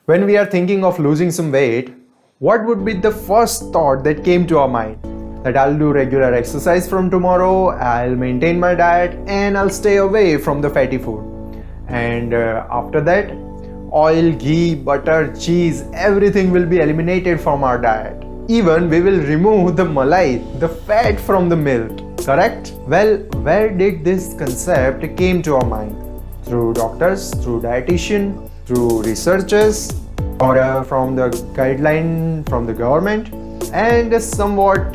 When we are thinking of losing some weight, what would be the first thought that came to our mind? That I'll do regular exercise from tomorrow, I'll maintain my diet, and I'll stay away from the fatty food. And after that, oil, ghee, butter, cheese, everything will be eliminated from our diet. Even we will remove the malai, the fat from the milk. Correct? Well, where did this concept came to our mind? Through doctors, through dietitian, through researchers, or from the guideline from the government, and somewhat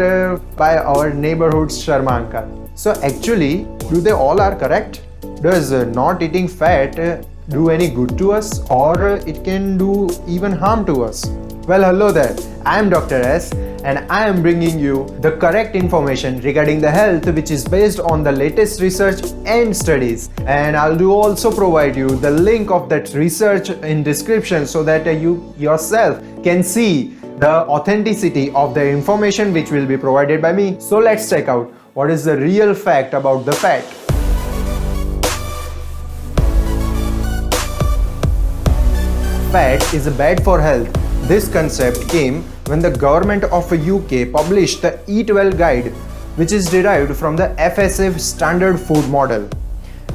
by our neighborhood Sharma uncle. So actually, do they all are correct? Does not eating fat do any good to us, or it can do even harm to us? Well, hello there, I am Dr. S and I am bringing you the correct information regarding the health which is based on the latest research and studies, and I'll do also provide you the link of that research in description so that you yourself can see the authenticity of the information which will be provided by me. So let's check out what is the real fact about the fat. Fat is bad for health. This concept came when the government of UK published the Eat Well guide, which is derived from the FSF standard food model.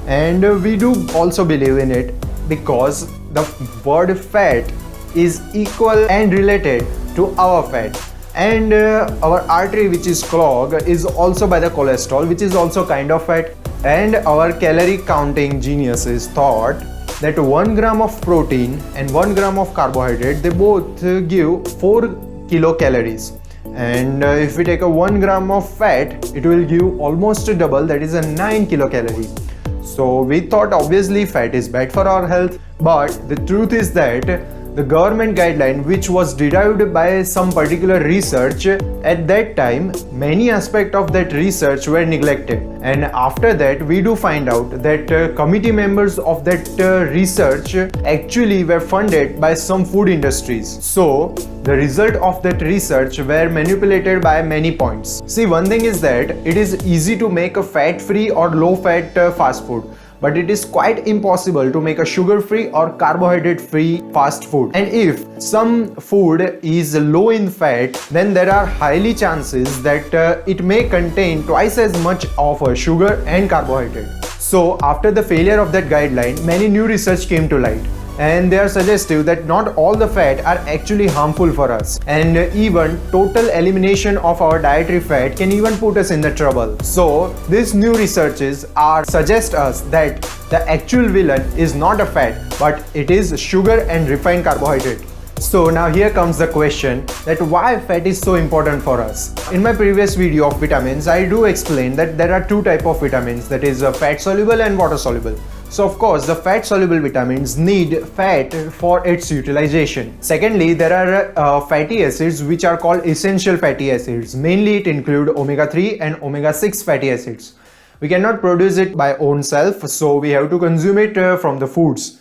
And we do also believe in it because the word fat is equal and related to our fat. And our artery which is clogged is also by the cholesterol, which is also kind of fat. And our calorie counting geniuses thought that 1 gram of protein and 1 gram of carbohydrate, they both give 4 kilocalories. And if we take a 1 gram of fat, it will give almost double, that is a 9 kilocalorie. So we thought obviously fat is bad for our health, but the truth is that the government guideline which was derived by some particular research, at that time many aspects of that research were neglected, and after that we do find out that committee members of that research actually were funded by some food industries. So the result of that research were manipulated by many points. See, one thing is that it is easy to make a fat-free or low-fat fast food, but it is quite impossible to make a sugar-free or carbohydrate-free fast food. And if some food is low in fat, then there are highly chances that it may contain twice as much of sugar and carbohydrate. So after the failure of that guideline, many new research came to light, and they are suggestive that not all the fat are actually harmful for us, and even total elimination of our dietary fat can even put us in the trouble. So these new researches are suggest us that the actual villain is not a fat, but it is sugar and refined carbohydrate. So now here comes the question that why fat is so important for us. In my previous video of vitamins, I do explain that there are two types of vitamins, that is fat soluble and water soluble. So of course the fat soluble vitamins need fat for its utilization. Secondly, there are fatty acids which are called essential fatty acids. Mainly it include omega-3 and omega-6 fatty acids. We cannot produce it by own self, so we have to consume it from the foods.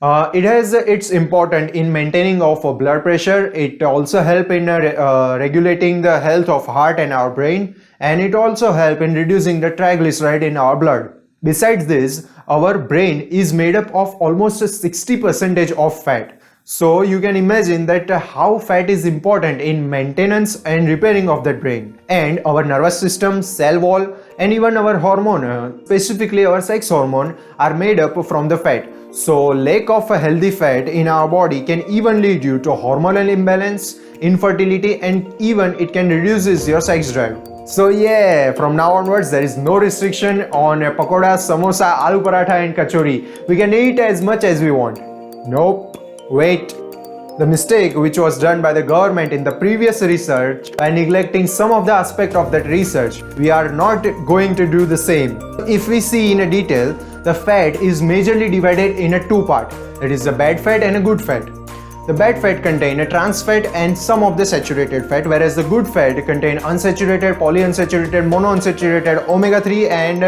It's important in maintaining of blood pressure. It also help in regulating the health of heart and our brain, and it also help in reducing the triglyceride in our blood. Besides this, our brain is made up of almost 60% of fat. So you can imagine that how fat is important in maintenance and repairing of that brain. And our nervous system, cell wall, and even our hormone, specifically our sex hormone, are made up from the fat. So lack of a healthy fat in our body can even lead you to hormonal imbalance, infertility, and even it can reduce your sex drive. So yeah, from now onwards there is no restriction on pakoda, samosa, aloo paratha and kachori. We can eat as much as we want. Nope. Wait. The mistake which was done by the government in the previous research, by neglecting some of the aspect of that research, we are not going to do the same. If we see in a detail, the fat is majorly divided in a two part, that is a bad fat and a good fat. The bad fat contain a trans fat and some of the saturated fat, whereas the good fat contain unsaturated, polyunsaturated, monounsaturated, omega-3 and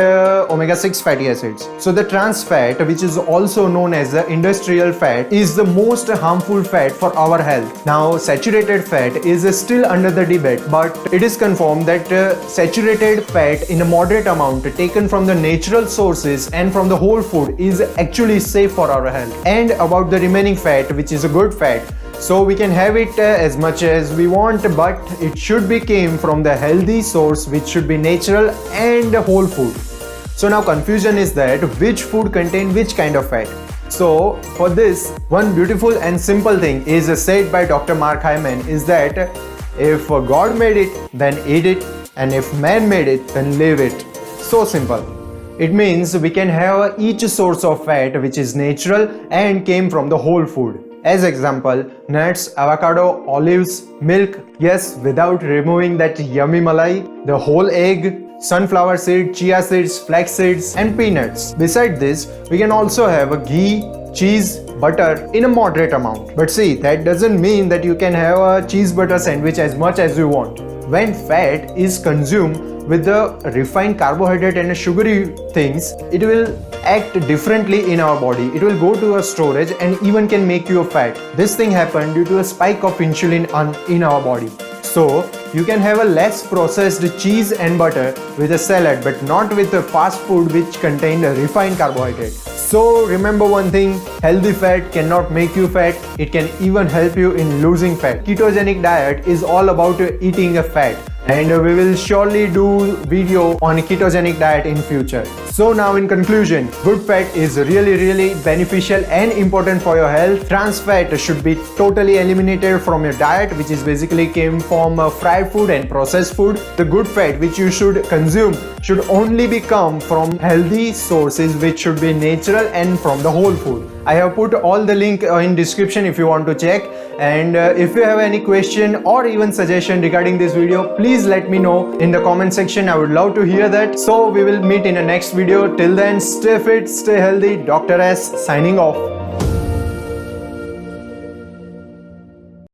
omega-6 fatty acids. So the trans fat, which is also known as the industrial fat, is the most harmful fat for our health. Now saturated fat is still under the debate, but it is confirmed that saturated fat in a moderate amount taken from the natural sources and from the whole food is actually safe for our health. And about the remaining fat, which is a good fat, fat. So we can have it as much as we want, but it should be came from the healthy source, which should be natural and whole food. So now confusion is that which food contain which kind of fat. So for this, one beautiful and simple thing is said by Dr. Mark Hyman is that if God made it, then eat it, and if man made it, then live it. So simple. It means we can have each source of fat which is natural and came from the whole food. As example, nuts, avocado, olives, milk, yes, without removing that yummy malai, the whole egg, sunflower seed, chia seeds, flax seeds, and peanuts. Beside this, we can also have a ghee, cheese, butter in a moderate amount. But see, that doesn't mean that you can have a cheese butter sandwich as much as you want. When fat is consumed with the refined carbohydrate and sugary things, it will act differently in our body. It will go to a storage and even can make you fat. This thing happened due to a spike of insulin in our body. So you can have a less processed cheese and butter with a salad, but not with a fast food which contain a refined carbohydrate. So remember one thing, healthy fat cannot make you fat, it can even help you in losing fat. Ketogenic diet is all about eating a fat, and we will surely do video on ketogenic diet in future. So now in conclusion, good fat is really beneficial and important for your health. Trans fat should be totally eliminated from your diet, which is basically came from fried food and processed food. The good fat which you should consume should only be come from healthy sources, which should be natural and from the whole food. I have put all the link in description if you want to check, and if you have any question or even suggestion regarding this video, please let me know in the comment section. I would love to hear that. So we will meet in the next video. Till then, stay fit, stay healthy. Dr. S signing off.